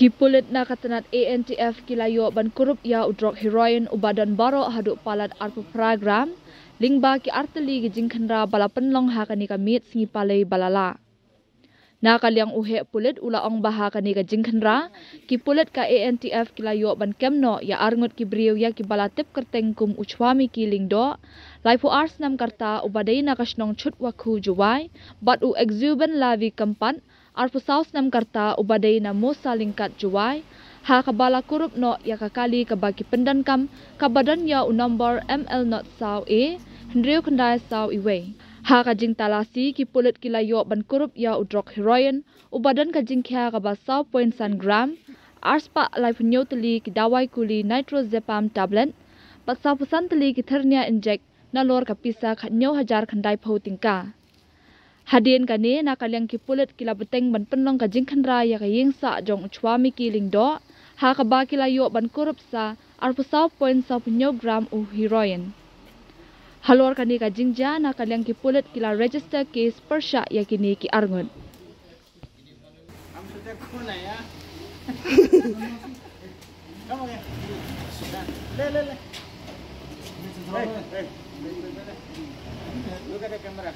Kipulit na katanat ANTF kilayo ban kurup ya udrok heroin ubadan baro haduk palat arpu program lingba ki arteli gijing khandra balapan long hakani kamit singi palai balala. Na kalyang uhe pulit ula ong baha kani ka jingkhandra ki pulit ka ANTF kilayo ban kemno ya arngut ki briu ya ki balatip kerteng kum uchwami ki lingdo laifu ars nam karta ubadai na kasnong chut wakhu juwai bat u exuben lavi kampan arpu saus nam karta ubadai na mosa lingkat juwai ha kabala kurup no ya kakali kabaki pendankam kabadan ya u number ML not saw e hendriu khandai saw iwe. Ha kajing talasi ki pulit kilayo ban kurup ya udrok heroin ubadan kajing kya kaba 0.1 gram arspa life nyoteli ki dawai kuli nitrozepam tablet patsa pusan teli ki thernia inject na lor ka pisa khanyo hajar khandai phau tingka hadien kane na kalyang ki pulit kila beteng ban penlong kajing khandra ya kaying sa jong uchwami ki lingdo ha kaba kilayo ban kurup sa arpu 0.1 gram u heroin. Halor kani ka jingja na kalyang ki pulit kila register case persya yakini ki arngun. Look at the camera.